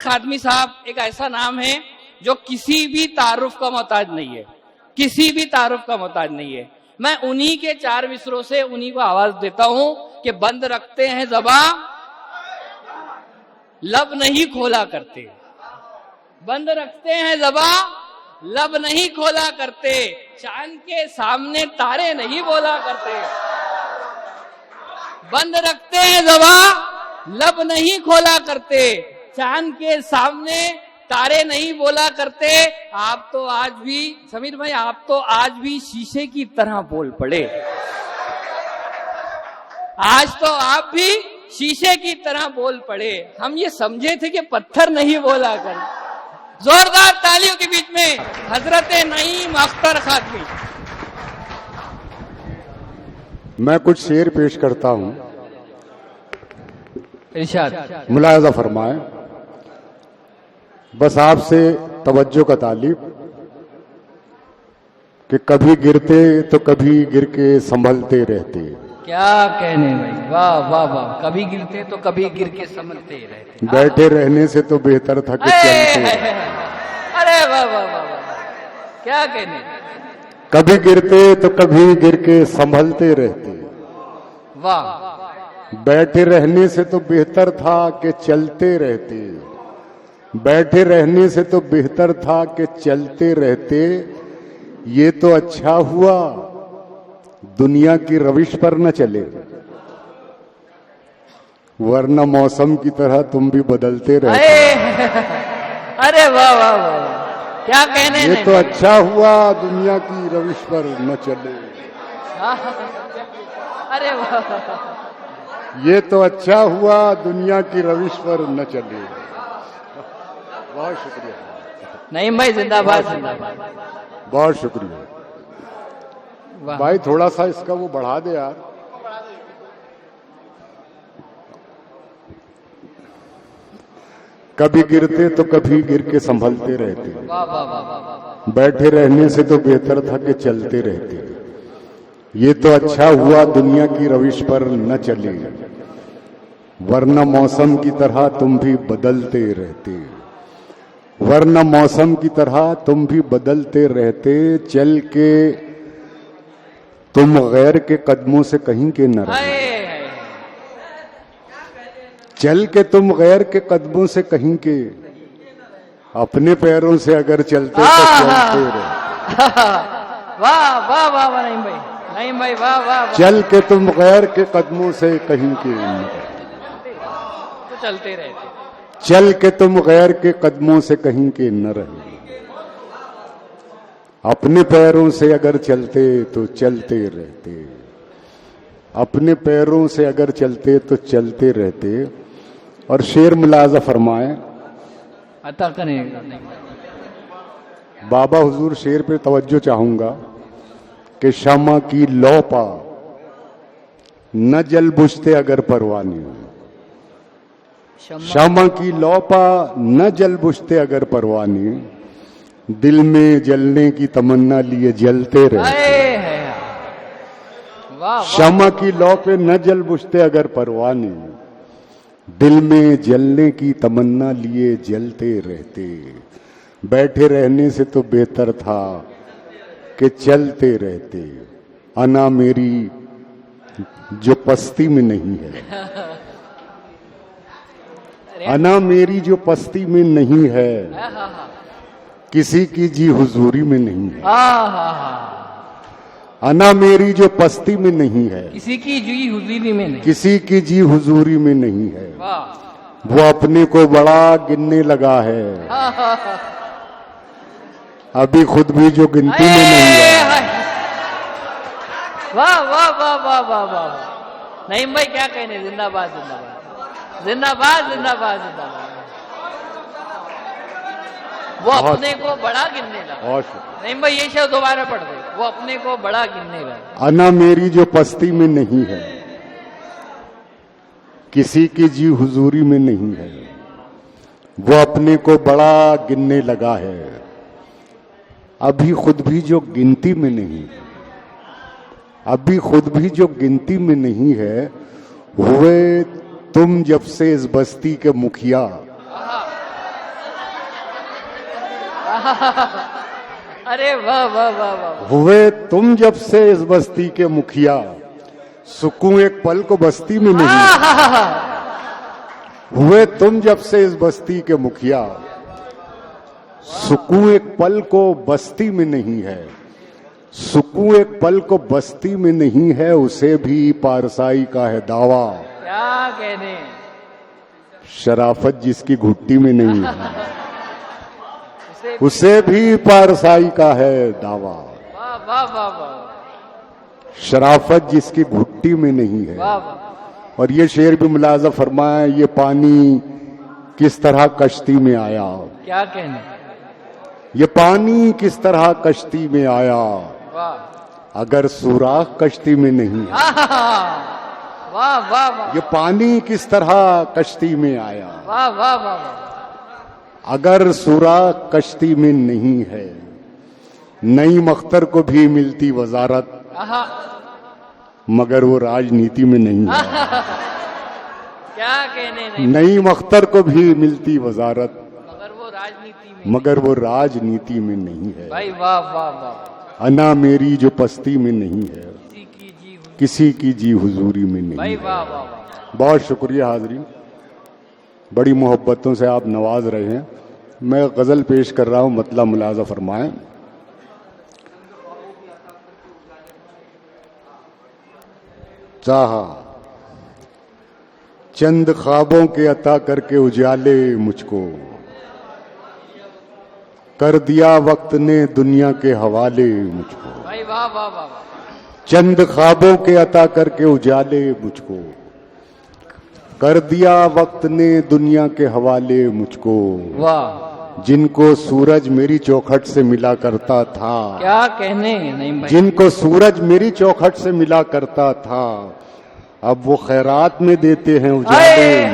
खातमी साहब एक ऐसा नाम है जो किसी भी तारुफ का मोहताज नहीं है, किसी भी तारुफ का मोहताज नहीं है। मैं उन्हीं के 4 मिसरों से उन्हीं को आवाज देता हूं कि बंद रखते हैं ज़बान, लब नहीं खोला करते। बंद रखते हैं ज़बान, लब नहीं खोला करते। चांद के सामने तारे नहीं बोला करते। बंद रखते हैं ज़बान, लब नहीं खोला करते। चांद के सामने तारे नहीं बोला करते। आप तो आज भी समीर भाई, आप तो आज भी शीशे की तरह बोल पड़े। आज तो आप भी शीशे की तरह बोल पड़े। हम ये समझे थे कि पत्थर नहीं बोला कर। जोरदार तालियों के बीच में हजरत नईम अख्तर खातमी। मैं कुछ शेर पेश करता हूं, इरशाद मुलाहजा फरमाए। बस आपसे तवज्जो का तालिब कि कभी गिरते तो कभी गिर के संभलते रहते। क्या कहने भाई, वाह वाह वाह। कभी गिरते तो कभी गिर के संभलते रहते। बैठे रहने से तो बेहतर था कि चलते। अरे वाह वाह वाह वाह, क्या कहने। कभी गिरते तो कभी गिर के संभलते रहते। वाह। बैठे रहने से तो बेहतर था कि चलते रहते। बैठे रहने से तो बेहतर था कि चलते रहते। ये तो अच्छा हुआ दुनिया की रविश पर न चले, वरना मौसम की तरह तुम भी बदलते रहते। अरे वाह वाह वाह, क्या कहने। ये तो अच्छा हुआ दुनिया की रविश पर न चले। अरे वाह। ये तो अच्छा हुआ दुनिया की रविश पर न चले। बहुत शुक्रिया नईम भाई, जिंदाबाद जिंदाबाद। बहुत शुक्रिया भाई। थोड़ा सा इसका वो बढ़ा दे यार। कभी गिरते तो कभी गिर के संभलते रहते। वाह वाह वाह वाह। बैठे रहने से तो बेहतर था कि चलते रहते। ये तो अच्छा हुआ दुनिया की रविश पर न चले, वरना मौसम की तरह तुम भी बदलते रहते। वरना मौसम की तरह तुम भी बदलते रहते। चल के तुम गैर के कदमों से कहीं के न रहे। चल के तुम गैर के कदमों से कहीं के, अपने पैरों से अगर चलते तो चलते रहे। वाह वाह वाह वाह नईम भाई, नईम भाई वाह वाह। चल के तुम गैर के कदमों से कहीं के न तो चलते रहते। चल के तुम गैर के कदमों से कहीं के न रहे। अपने पैरों से अगर चलते तो चलते रहते। अपने पैरों से अगर चलते तो चलते रहते। और शेर मुलाजा फरमाए। अता करेगा बाबा हुजूर शेर पे तवज्जो चाहूंगा कि शमा की लौ पा न जल बुझते अगर परवाने। शमा की लौ पा न जल बुझते अगर परवाने। दिल में जलने की तमन्ना लिए जलते रहते। शमा की लौ पे न जल बुझते अगर परवाने। दिल में जलने की तमन्ना लिए जलते रहते। बैठे रहने से तो बेहतर था कि चलते रहते। अना मेरी जो पस्ती में नहीं है, अना मेरी जो पस्ती में नहीं है, किसी की जी हुजूरी में नहीं है। अना मेरी जो पस्ती में नहीं है, किसी की जी हुजूरी में नहीं, किसी की जी हुजूरी में नहीं है। वो अपने को बड़ा गिनने लगा है, अभी खुद भी जो गिनती में नहीं है। वाह वाह वाह वाह वाह वाह। नईम भाई क्या कहने, जिंदाबाद जिंदाबाद जिंदाबाद जिंदाबाद जिंदाबाद। वो अपने को बड़ा गिनने लगा। नईम भाई ये शब्द दोबारा पढ़ दे, वो अपने को बड़ा गिनने लगा। अना मेरी जो पस्ती में नहीं है, किसी की जी हुजूरी में नहीं है। वो अपने को बड़ा गिनने लगा है, अभी खुद भी जो गिनती में नहीं है। अभी खुद भी जो गिनती में नहीं है। हुए तुम जब से इस बस्ती के मुखिया, अरे वाह वाह वाह वाह। हुए तुम जब से इस बस्ती के मुखिया, सुकून एक पल को बस्ती में नहीं। हुए तुम जब से इस बस्ती के मुखिया, सुकून एक पल को बस्ती में नहीं है। सुकून एक पल को बस्ती में नहीं है, उसे भी पारसाई का है दावा। क्या कहने। शराफत जिसकी घुट्टी में नहीं है, उसे भी पारसाई का है दावा। वाह वाह वाह वाह। शराफत जिसकी घुट्टी में नहीं है। वाह वाह। और ये शेर भी मुलाजा फरमाया, ये पानी किस तरह कश्ती में आया। क्या कहने। ये पानी किस तरह कश्ती में आया, वाह। अगर सुराख कश्ती में नहीं है। वाह वाह वाह। ये पानी किस तरह कश्ती में आया, वाह वाह वाह वाह। अगर सुराख कश्ती में नहीं है। नईम अख्तर को भी मिलती वजारत, मगर वो राजनीति में नहीं है। क्या कहने नहीं। नईम अख्तर को भी मिलती वजारत, मगर वो राजनीति में, मगर वो राजनीति में नहीं है। भाई वाह वाह वाह। अना मेरी जो पस्ती में नहीं है, किसी की जी हुजूरी में नहीं भाई है। वाह वाह वाह। बहुत शुक्रिया हाजरीन, बड़ी मोहब्बतों से आप नवाज रहे हैं। मैं गजल पेश कर रहा हूं, मतलब मुलाजा फरमाएं। चाहा चंद ख्वाबों के अता करके उजाले मुझको, कर दिया वक्त ने दुनिया के हवाले मुझको। भाई वाह वाह वाह। चंद ख्वाबों के अता करके उजाले मुझको, कर दिया वक्त ने दुनिया के हवाले मुझको। वाह। जिनको सूरज मेरी चौखट से मिला करता था, क्या कहने नहीं भाई। जिनको सूरज मेरी चौखट से मिला करता था, अब वो खैरात में देते हैं उजाले।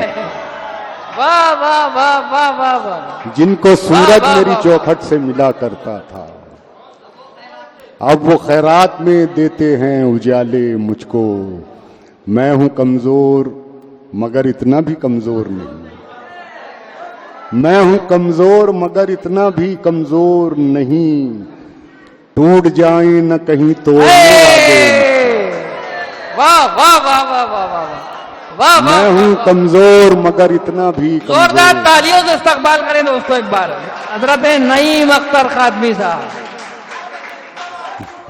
वाह वाह वाह वाह वाह वाह। जिनको सूरज वाह, मेरी वाह, चौखट से मिला करता था, अब वो खैरात में देते हैं उजाले मुझको। मैं हूं कमजोर मगर इतना भी कमजोर नहीं। मैं हूं कमजोर मगर इतना भी कमजोर नहीं, टूट जाए न कहीं तोड़ने वाले। वाह वाह वाह वाह वाह वाह वाह। मैं हूं कमजोर मगर इतना भी जोरदार कमजोर। तालियों से इस्तकबाल करें दोस्तों एक बार हजरत नईम अख्तर खादमी साहब।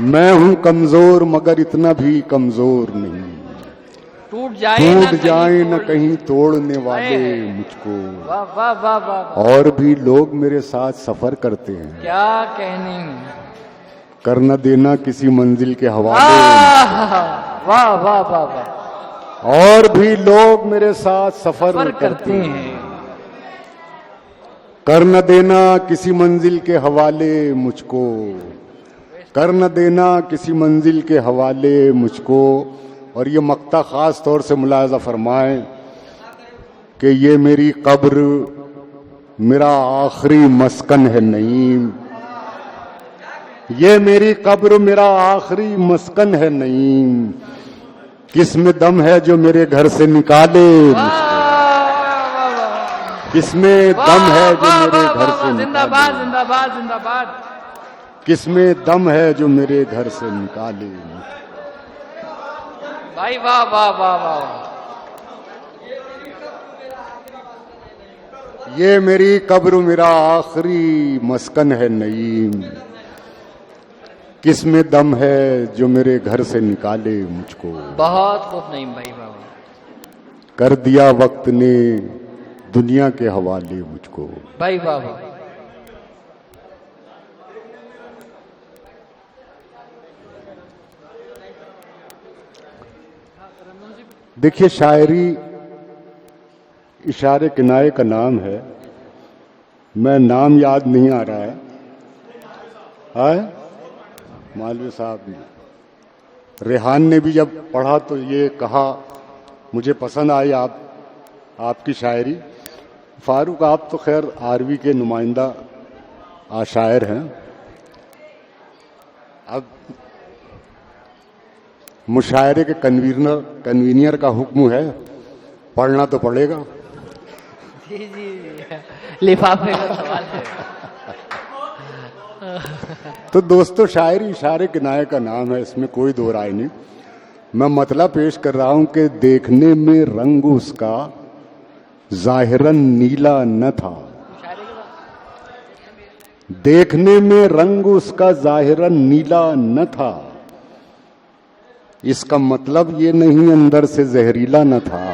मैं हूं कमजोर मगर इतना भी कमजोर नहीं, टूट जाए न कहीं तोड़ने वाले मुझको। वाह वाह वाह वाह। और भी लोग मेरे साथ सफर करते हैं, क्या कहने। कर न देना किसी मंजिल के हवाले। वाह वाह वाह वाह। और भी लोग मेरे साथ सफर करते हैं, कर न देना किसी मंजिल के हवाले मुझको, कर न देना किसी मंजिल के हवाले मुझको। और ये मक्ता खास तौर से मुलाजा फरमाएं कि ये मेरी कब्र मेरा आखिरी मस्कन है नईम। ये मेरी कब्र मेरा आखिरी मस्कन है नईम, किसमें दम है जो मेरे घर से निकाले मुझको। किसमें दम है जो मेरे घर से जिंदाबाद जिंदाबाद जिंदाबाद। किसमें दम है जो मेरे घर से निकाले। भाई वाह वाह वाह वाह। ये मेरी कब्र मेरा आखिरी मस्कन है नईम, किसमें दम है जो मेरे घर से निकाले मुझको। बहुत खूब नईम भाई बाबा। कर दिया वक्त ने दुनिया के हवाले मुझको। भाई वाह वाह। देखिए, शायरी इशारे किनारे का नाम है। मैं नाम याद नहीं आ रहा है मौलवी साहब ने। रेहान ने भी जब पढ़ा तो ये कहा मुझे पसंद आई आपकी शायरी। फारूक, आप तो खैर आरवी के नुमाइंदा शायर हैं। अब मुशायरे के कन्वीनियर का हुक्म है, पढ़ना तो पड़ेगा। जी जी, लिफाफे का सवाल है। तो दोस्तों, शायरी इशारे किनारे का नाम है, इसमें कोई दो राय नहीं। मैं मतलब पेश कर रहा हूं कि देखने में रंग उसका जाहिरन नीला न था, देखने में रंग उसका जाहिरन नीला न था, इसका मतलब ये नहीं अंदर से जहरीला न था।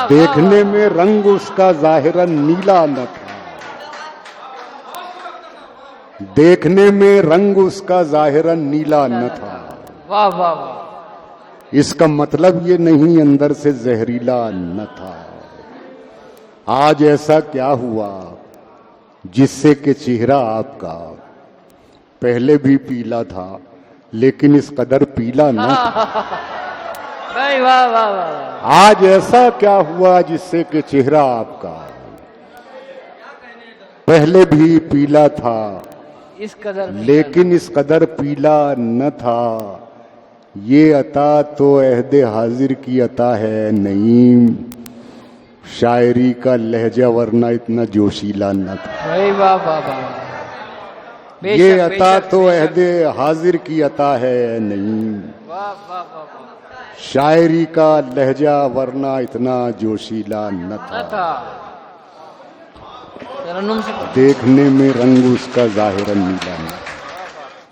देखने में रंग उसका जाहिरन नीला न था, देखने में रंग उसका जाहिरन नीला न था। वाह वाह वाह। इसका मतलब ये नहीं अंदर से जहरीला न था। आज ऐसा क्या हुआ जिससे कि चेहरा आपका पहले भी पीला था, लेकिन इस कदर पीला न था। भाई वाह वाह वाह। आज ऐसा क्या हुआ जिससे कि चेहरा आपका पहले भी पीला था, इस कदर लेकिन इस कदर पीला न था। ये अता तो अहदे हाजिर की अता है नहीं, शायरी का लहजा वरना इतना जोशीला न था। भाई वाह वाह वाह। ये अता तो अहदे हाजिर की अता है नहीं, वाह वाह वाह वाह। शायरी का लहजा वरना इतना जोशीला न था। तरन्नुम से देखने में रंग उसका जाहिरन नीला न था।